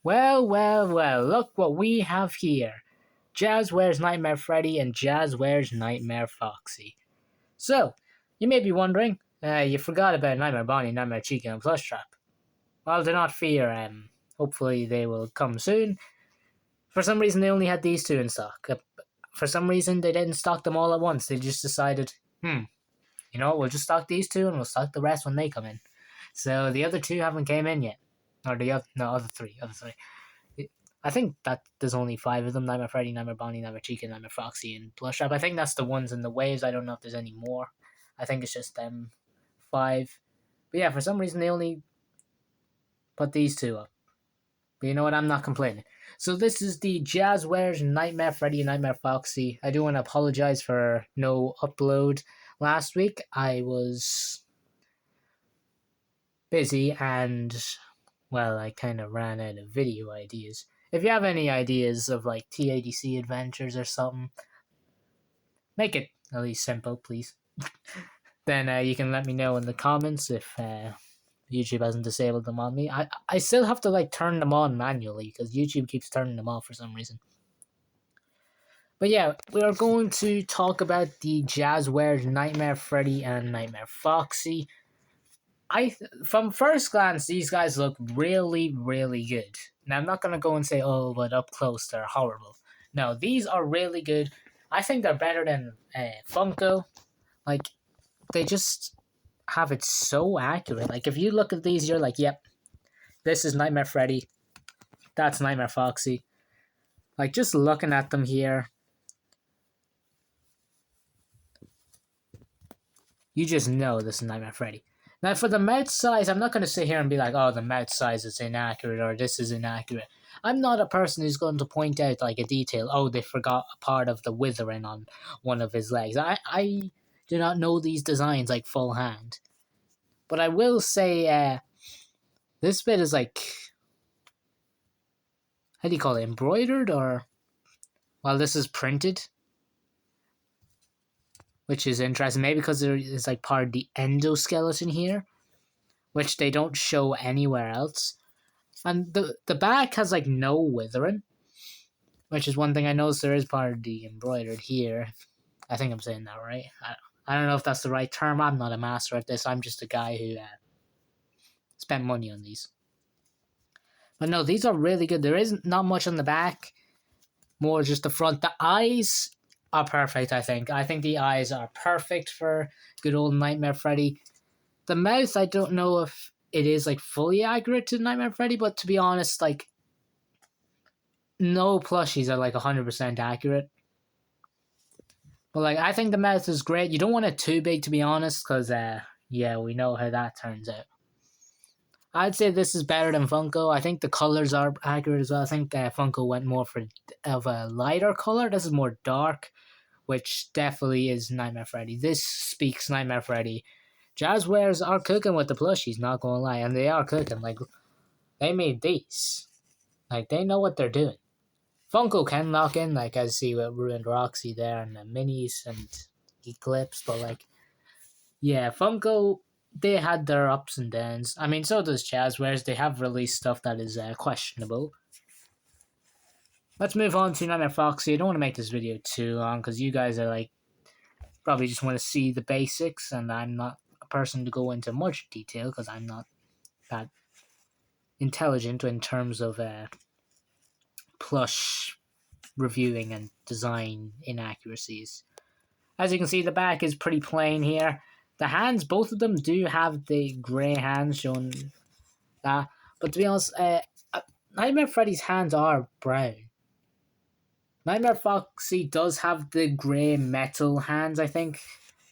Well, well, well, look what we have here. Jazwares Nightmare Freddy and Jazwares Nightmare Foxy. So, you may be wondering, you forgot about Nightmare Bonnie, Nightmare Chica, and Plush Trap. Well, do not fear, hopefully they will come soon. For some reason, they only had these two in stock. For some reason, they didn't stock them all at once. They just decided, we'll just stock these two and we'll stock the rest when they come in. So the other two haven't came in yet. Or other three. I think that there's only five of them: Nightmare Freddy, Nightmare Bonnie, Nightmare Chica, Nightmare Foxy, and Plush Trap. I think that's the ones in the waves. I don't know if there's any more. I think it's just them five. But yeah, for some reason they only put these two up. But you know what? I'm not complaining. So this is the Jazwares Nightmare Freddy and Nightmare Foxy. I do want to apologize for no upload last week. I was busy and, well, I kind of ran out of video ideas. If you have any ideas of like TADC adventures or something, make it at least simple, please. Then you can let me know in the comments if YouTube hasn't disabled them on me. I still have to like turn them on manually because YouTube keeps turning them off for some reason. But yeah, we are going to talk about the Jazwares Nightmare Freddy and Nightmare Foxy. From first glance, these guys look really, really good. Now, I'm not going to go and say, oh, but up close they're horrible. No, these are really good. I think they're better than Funko. Like, they just have it so accurate. Like, if you look at these, you're like, yep, this is Nightmare Freddy. That's Nightmare Foxy. Like, just looking at them here, you just know this is Nightmare Freddy. Now, for the mouth size, I'm not going to sit here and be like, oh, the mouth size is inaccurate or this is inaccurate. I'm not a person who's going to point out, like, a detail. Oh, they forgot a part of the withering on one of his legs. I do not know these designs, like, full hand. But I will say, this bit is, like, how do you call it, embroidered? Or, well, this is printed, which is interesting. Maybe because there is, like, part of the endoskeleton here, which they don't show anywhere else. And the back has, like, no withering, which is one thing I noticed. There is part of the embroidered here. I think I'm saying that right. I don't know if that's the right term. I'm not a master at this. I'm just a guy who spent money on these. But no, these are really good. There isn't not much on the back, more just the front. The eyes are perfect, I think. I think the eyes are perfect for good old Nightmare Freddy. The mouth, I don't know if it is like fully accurate to Nightmare Freddy, but to be honest, like, no plushies are like 100% accurate. But like, I think the mouth is great. You don't want it too big, to be honest, because yeah, we know how that turns out. I'd say this is better than Funko. I think the colors are accurate as well. I think Funko went more for of a lighter color. This is more dark, which definitely is Nightmare Freddy. This speaks Nightmare Freddy. Jazwares are cooking with the plushies, not gonna lie, and they are cooking. Like, they made these. Like, they know what they're doing. Funko can lock in, like, I see with Ruined Roxy there, and the minis and Eclipse, but like, yeah, Funko, they had their ups and downs. I mean, so does Jazwares. They have released stuff that is questionable. Let's move on to Nightmare Foxy. I don't want to make this video too long because you guys are like, probably just want to see the basics, and I'm not a person to go into much detail because I'm not that intelligent in terms of plush reviewing and design inaccuracies. As you can see, the back is pretty plain here. The hands, both of them do have the grey hands showing that. But to be honest, Nightmare Freddy's hands are brown. Nightmare Foxy does have the grey metal hands, I think,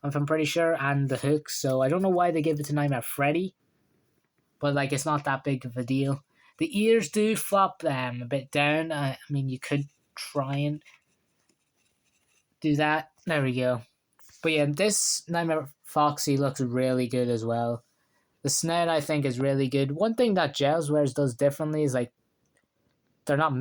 if I'm pretty sure, and the hooks. So I don't know why they gave it to Nightmare Freddy. But like, it's not that big of a deal. The ears do flop a bit down. I mean, you could try and do that. There we go. But yeah, this Nightmare Foxy looks really good as well. The snout, I think, is really good. One thing that Jazwares does differently is, like, they're not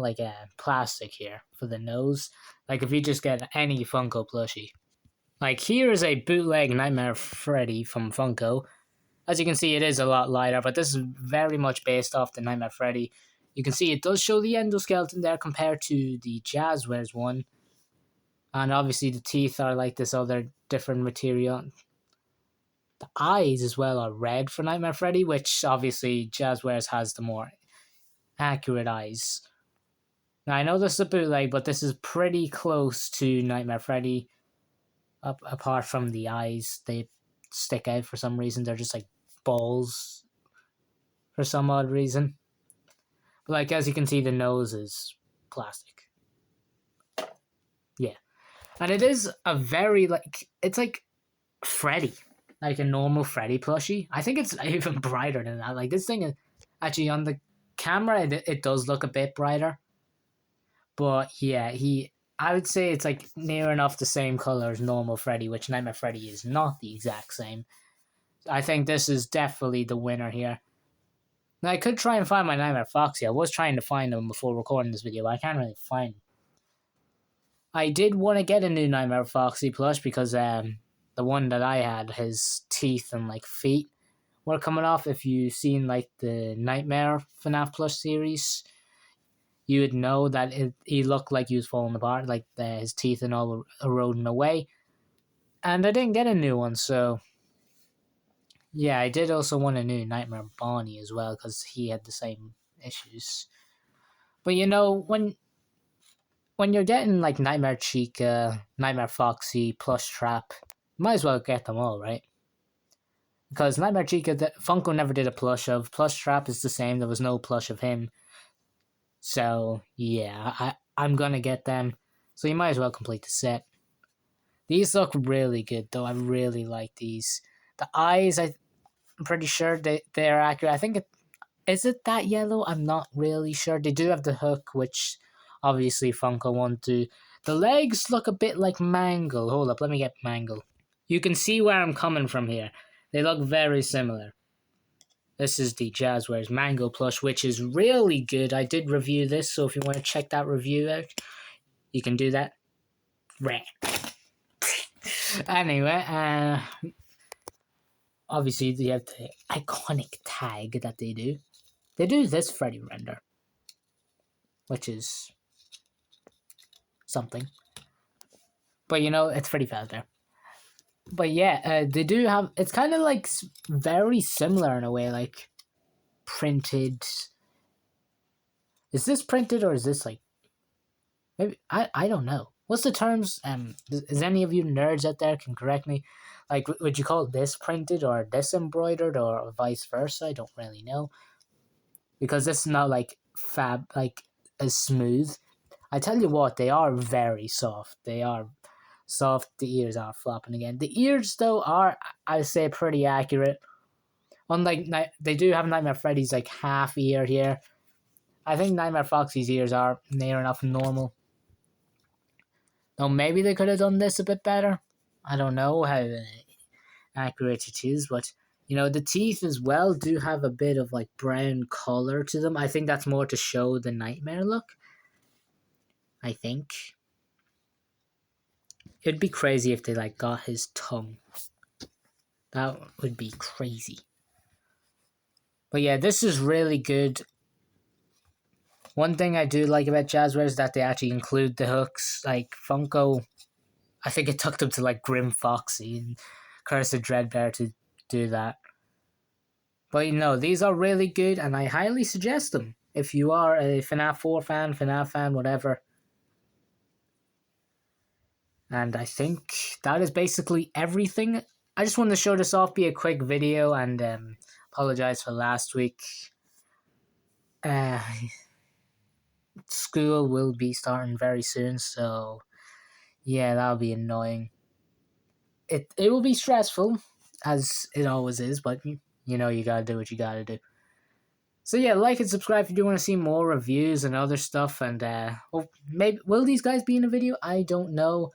like plastic here for the nose. Like, if you just get any Funko plushie. Like, here is a bootleg Nightmare Freddy from Funko. As you can see, it is a lot lighter, but this is very much based off the Nightmare Freddy. You can see it does show the endoskeleton there compared to the Jazwares one. And obviously the teeth are like this other different material. The eyes as well are red for Nightmare Freddy, which obviously Jazwares has the more accurate eyes. Now I know this is a bootleg, but this is pretty close to Nightmare Freddy. Apart from the eyes, they stick out for some reason. They're just like balls for some odd reason. But like as you can see, the nose is plastic. Yeah, and it is a very like it's like Freddy, like a normal Freddy plushie. I think it's even brighter than that. Like this thing is actually on the camera, it does look a bit brighter. But yeah, I would say it's like near enough the same color as normal Freddy, which Nightmare Freddy is not the exact same. I think this is definitely the winner here. Now I could try and find my Nightmare Foxy. I was trying to find him before recording this video, but I can't really find him. I did want to get a new Nightmare Foxy plush because the one that I had, his teeth and like feet were coming off. If you've seen like the Nightmare Fnaf plush series, you would know that he looked like he was falling apart, like his teeth and all were eroding away. And I didn't get a new one, so yeah, I did also want a new Nightmare Bonnie as well because he had the same issues. But you know, when you're getting like Nightmare Chica, Nightmare Foxy, Plush Trap, you might as well get them all, right? Because Nightmare Chica, Funko never did a plush of. Plush Trap is the same, there was no plush of him. So yeah, I'm gonna get them. So you might as well complete the set. These look really good though. I really like these. The eyes, I'm pretty sure they're accurate. I think is it that yellow? I'm not really sure. They do have the hook, which obviously Funko won't do. The legs look a bit like Mangle. Hold up, let me get Mangle. You can see where I'm coming from here. They look very similar. This is the Jazwares Mango plush, which is really good. I did review this, so if you want to check that review out, you can do that. Rare. Anyway, obviously they have the iconic tag that they do. They do this Freddy render, which is something. But you know, it's Freddy Fazbear. But yeah, they do have. It's kind of like very similar in a way, like printed. Is this printed or is this like? Maybe I don't know. What's the terms? Is any of you nerds out there can correct me? Like, would you call this printed or this embroidered or vice versa? I don't really know. Because this is not like like as smooth. I tell you what, they are very soft. They are soft. The ears are flopping again. The ears though are, I would say, pretty accurate. Unlike they do have Nightmare Freddy's like half ear here. I think Nightmare Foxy's ears are near enough normal. Now maybe they could have done this a bit better. I don't know how accurate it is, but you know the teeth as well do have a bit of like brown color to them. I think that's more to show the nightmare look. I think it'd be crazy if they like got his tongue. That would be crazy. But yeah, this is really good. One thing I do like about Jazwares is that they actually include the hooks. Like Funko, I think it took them to like Grim Foxy and Curse of Dreadbear to do that. But you know, these are really good and I highly suggest them. If you are a FNAF 4 fan, FNAF fan, whatever. And I think that is basically everything. I just wanted to show this off, be a quick video, and apologize for last week. School will be starting very soon, so yeah, that'll be annoying. It will be stressful, as it always is, but you know you gotta do what you gotta do. So yeah, like and subscribe if you do want to see more reviews and other stuff, and maybe will these guys be in a video? I don't know.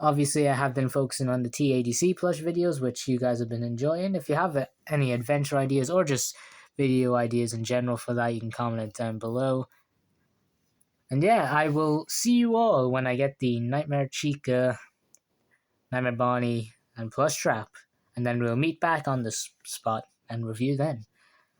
Obviously, I have been focusing on the TADC plush videos, which you guys have been enjoying. If you have any adventure ideas or just video ideas in general for that, you can comment it down below. And yeah, I will see you all when I get the Nightmare Chica, Nightmare Bonnie, and Plush Trap. And then we'll meet back on this spot and review then.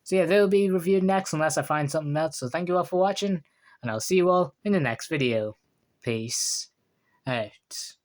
So yeah, they'll be reviewed next unless I find something else. So thank you all for watching, and I'll see you all in the next video. Peace out.